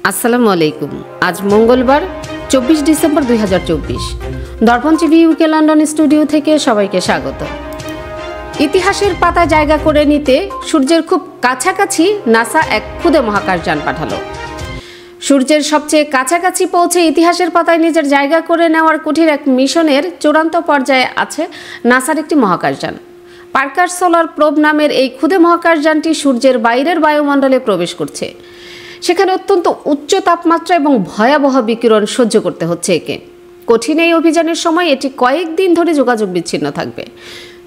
আসসালামু আলাইকুম। আজ মঙ্গলবার 24 ডিসেম্বর 2024। দর্পণ টিভি ইউকে লন্ডন স্টুডিও থেকে সবাইকে স্বাগত। ইতিহাসের পাতা জায়গা করে নিতে সূর্যের খুব কাছাকাছি নাসা এক ক্ষুদে মহাকাশযান পাঠালো। সূর্যের সবচেয়ে কাছাকাছি পৌঁছে ইতিহাসের পাতায় নিজের জায়গা করে নেওয়ার কঠিন এক মিশনের চূড়ান্ত পর্যায়ে আছে নাসার একটি মহাকাশযান। পার্কার সোলার প্রোব নামের এই ক্ষুদে মহাকাশযানটি সূর্যের বাইরের বায়ুমণ্ডলে প্রবেশ করছে। সেখানে অত্যন্ত উচ্চ তাপমাত্রা এবং ভয়াবহ বিকিরণ সহ্য করতে হচ্ছে একে। কঠিন এই অভিযানের সময় এটি কয়েকদিন ধরে যোগাযোগ বিচ্ছিন্ন থাকবে।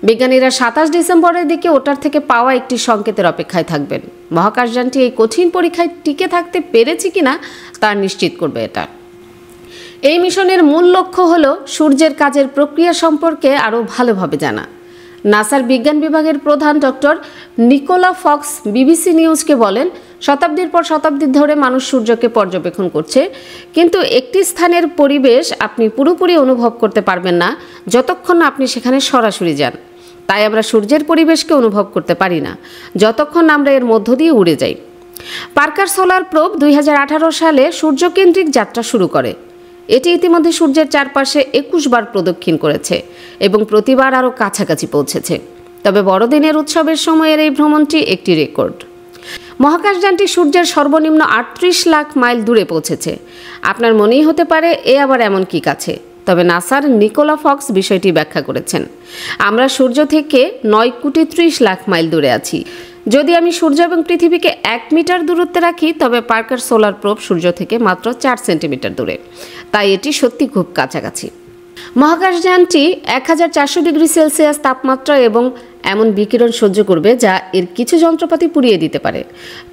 বিজ্ঞানীরা 27 ডিসেম্বরের দিকে ওটার থেকে পাওয়া একটি সংকেতের অপেক্ষায় থাকবেন। মহাকাশযানটি এই কঠিন পরীক্ষায় টিকে থাকতে পেরেছে কিনা তা নিশ্চিত করবে এটা। এই মিশনের মূল লক্ষ্য হলো সূর্যের কাজের প্রক্রিয়া সম্পর্কে আরও ভালোভাবে জানা। নাসার বিজ্ঞান বিভাগের প্রধান ডক্টর নিকোলা ফক্স বিবিসি নিউজকে বলেন, শতাব্দীর পর শতাব্দী ধরে মানুষ সূর্যকে পর্যবেক্ষণ করছে, কিন্তু একটি স্থানের পরিবেশ আপনি পুরোপুরি অনুভব করতে পারবেন না যতক্ষণ না আপনি সেখানে সরাসরি যান। তাই আমরা সূর্যের পরিবেশকে অনুভব করতে পারি না যতক্ষণ আমরা এর মধ্য দিয়ে উড়ে যাই। পার্কার সোলার প্রোব 2018 সালে সূর্যকেন্দ্রিক যাত্রা শুরু করে। এটি ইতিমধ্যে সূর্যের চারপাশে 21 বার প্রদক্ষিণ করেছে এবং প্রতিবার আরও কাছাকাছি পৌঁছেছে। তবে বড়দিনের উৎসবের সময়ের এই ভ্রমণটি একটি রেকর্ড। মহাকাশযানটি সূর্যের সর্বনিম্ন 38 লাখ মাইল দূরে পৌঁছেছে। আপনার মনেই হতে পারে এ আবার এমন কি কাছে, তবে নাসার নিকোলা ফক্স বিষয়টি ব্যাখ্যা করেছেন। আমরা সূর্য থেকে 9,30,00,000 মাইল দূরে আছি। যদি আমি সূর্য এবং পৃথিবীকে 1 মিটার দূরত্বে রাখি, তবে পার্কার সোলার প্রোব সূর্য থেকে মাত্র 4 সেন্টিমিটার দূরে। তাই এটি সত্যি খুব কাছাকাছি। মহাকাশযানটি 1400 ডিগ্রি সেলসিয়াস তাপমাত্রা এবং এমন বিকিরণ সহ্য করবে যা এর কিছু যন্ত্রপাতি পুড়িয়ে দিতে পারে।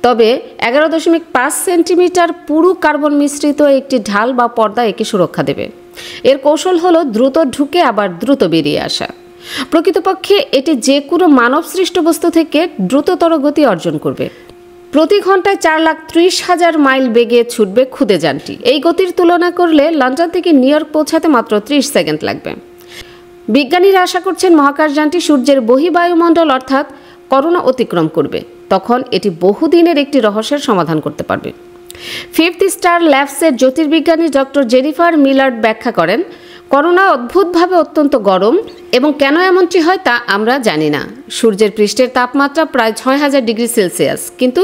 তবে 11.5 সেন্টিমিটার পুরু কার্বন মিশ্রিত একটি ঢাল বা পর্দা একে সুরক্ষা দেবে। এর কৌশল হলো দ্রুত ঢুকে আবার দ্রুত বেরিয়ে আসা। প্রকৃতপক্ষে এটি যে কোনো মানব সৃষ্ট বস্তু থেকে দ্রুততর গতি অর্জন করবে। প্রতি ঘন্টায় 4,30,000 মাইল বেগে ছুটবে ক্ষুদে যানটি। এই গতির তুলনা করলে লন্ডন থেকে নিউ ইয়র্ক পৌঁছাতে মাত্র 30 সেকেন্ড লাগবে। বিজ্ঞানীরা আশা করছেন মহাকাশযানটি সূর্যের বহিঃবায়ুমণ্ডল অর্থাৎ করোনা অতিক্রম করবে। তখন এটি বহুদিনের একটি রহস্যের সমাধান করতে পারবে। ফিফথ স্টার ল্যাবসের জ্যোতির্বিজ্ঞানী ডক্টর জেনিফার মিলার্ড ব্যাখ্যা করেন, করোনা অদ্ভুতভাবে অত্যন্ত গরম এবং কেন এমনটি হয় তা আমরা জানি না। সূর্যের পৃষ্ঠের তাপমাত্রা প্রায় 6000 ডিগ্রি সেলসিয়াস, কিন্তু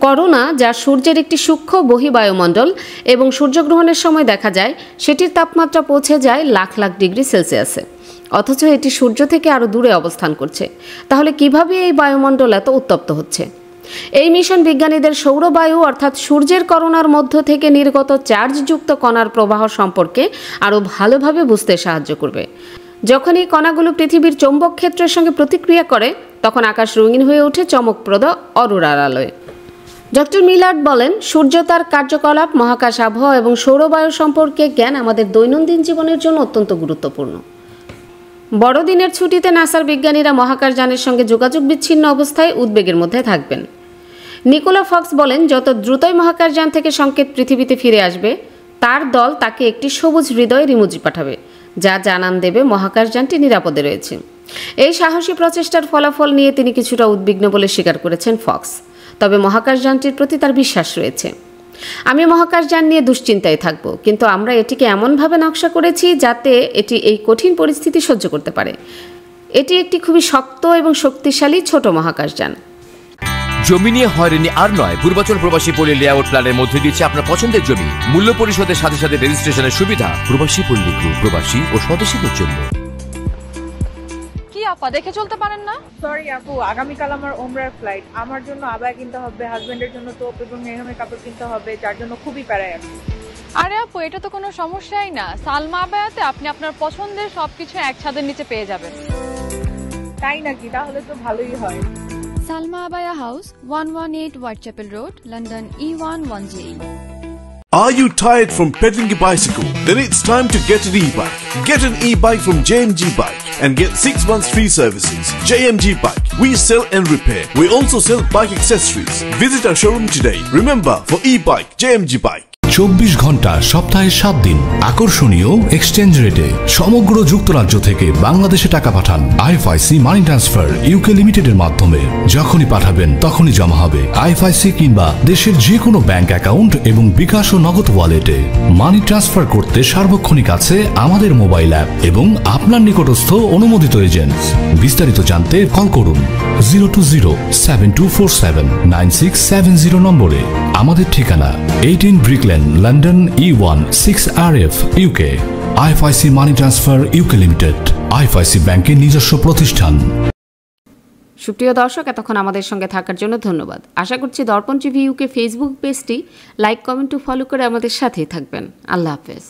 করোনা, যা সূর্যের একটি সূক্ষ্ম বহিঃবায়ুমণ্ডল এবং সূর্যগ্রহণের সময় দেখা যায়, সেটির তাপমাত্রা পৌঁছে যায় লাখ লাখ ডিগ্রি সেলসিয়াসে। অথচ এটি সূর্য থেকে আরও দূরে অবস্থান করছে। তাহলে কিভাবে এই বায়ুমণ্ডল এত উত্তপ্ত হচ্ছে? এই মিশন বিজ্ঞানীদের সৌরবায়ু অর্থাৎ সূর্যের করোনার মধ্য থেকে নির্গত চার্জযুক্ত কণার প্রবাহ সম্পর্কে আরও ভালোভাবে বুঝতে সাহায্য করবে। যখন এই কণাগুলো পৃথিবীর চৌম্বক ক্ষেত্রের সঙ্গে প্রতিক্রিয়া করে, তখন আকাশ রঙিন হয়ে ওঠে চমকপ্রদ অরোরার আলোয়। ডক্টর মিলার্ড বলেন, সূর্য, তার কার্যকলাপ, মহাকাশ আবহাওয়া এবং সৌরবায়ু সম্পর্কে জ্ঞান আমাদের দৈনন্দিন জীবনের জন্য অত্যন্ত গুরুত্বপূর্ণ। বড়দিনের ছুটিতে নাসার বিজ্ঞানীরা মহাকাশযানের সঙ্গে যোগাযোগ বিচ্ছিন্ন অবস্থায় উদ্বেগের মধ্যে থাকবেন। নিকোলা ফক্স বলেন, যত দ্রুতই মহাকাশযান থেকে সংকেত পৃথিবীতে ফিরে আসবে, তার দল তাকে একটি সবুজ হৃদয়ের ইমোজি পাঠাবে, যা জানান দেবে মহাকাশযানটি নিরাপদে রয়েছে। এই সাহসী প্রচেষ্টার ফলাফল নিয়ে তিনি কিছুটা উদ্বিগ্ন বলে স্বীকার করেছেন ফক্স। তবে মহাকাশযানটির প্রতি তার বিশ্বাস রয়েছে। আমি মহাকাশযান নিয়ে দুশ্চিন্তায় থাকব, কিন্তু আমরা এটিকে এমনভাবে নকশা করেছি যাতে এটি এই কঠিন পরিস্থিতি সহ্য করতে পারে। এটি একটি খুবই শক্ত এবং শক্তিশালী ছোট মহাকাশযান। জমি নিয়ে হয়রানি আর নয়। পূর্বাচল প্রবাসী পল্লী লেআউট প্ল্যানের মধ্যে দিচ্ছে আপনার পছন্দের জমি মূল্য পরিশোধের সাথে সাথে রেজিস্ট্রেশনের সুবিধা। প্রবাসী পল্লী গ্রুপ, প্রবাসী ও স্বদেশীদের জন্য। কি আপা, দেখে চলতে পারেন না? সরি আপু, আগামীকাল আমার ওমরার ফ্লাইট। আমার জন্য আবায়া কিনতে হবে, হাজবেন্ডের জন্য তোপ এবং মেহমের কাপড় কিনতে হবে, যার জন্য খুবই প্যারায় আমি। আরে আপু, এটা তো কোনো সমস্যাই না। সালমা আবায়াতে আপনি আপনার পছন্দের সবকিছু এক ছাদের নিচে পেয়ে যাবেন। তাই নাকি? তাহলে তো ভালোই হয়। Salma Abaya House, 118 Whitechapel Road, London E11JE. Are you tired from pedaling a bicycle? Then it's time to get an e-bike. Get an e-bike from JMG Bike and get 6 months free services. JMG Bike. We sell and repair. We also sell bike accessories. Visit our showroom today. Remember, for e-bike, JMG Bike. 24 ঘন্টা সপ্তাহে 7 দিন আকর্ষণীয় exchange রেটে সমগ্র যুক্তরাজ্য থেকে বাংলাদেশে টাকা পাঠান আইএফআইসি মানি ট্রান্সফার ইউকে লিমিটেডের মাধ্যমে। যখনই পাঠাবেন তখনই জমা হবে আইএফআইসি কিংবা দেশের যে কোনো ব্যাংক অ্যাকাউন্ট এবং বিকাশ ও নগদ ওয়ালেটে। মানি ট্রান্সফার করতে সার্বক্ষণিক আছে আমাদের মোবাইল অ্যাপ এবং আপনার নিকটস্থ অনুমোদিত এজেন্ট। বিস্তারিত জানতে কল করুন 020-7247-9670 নম্বরে। আমাদের ঠিকানা 18 Brick Lane, London E1 6RF UK। IFIC money transfer UK limited IFIC ব্যাংকের নিজস্ব প্রতিষ্ঠান। সুপ্রিয় দর্শক, এতক্ষণ আমাদের সঙ্গে থাকার জন্য ধন্যবাদ। আশা করছি দর্পণ টিভি ইউকে ফেসবুক পেজটি লাইক, কমেন্ট ও ফলো করে আমাদের সাথেই থাকবেন। আল্লাহ হাফেজ।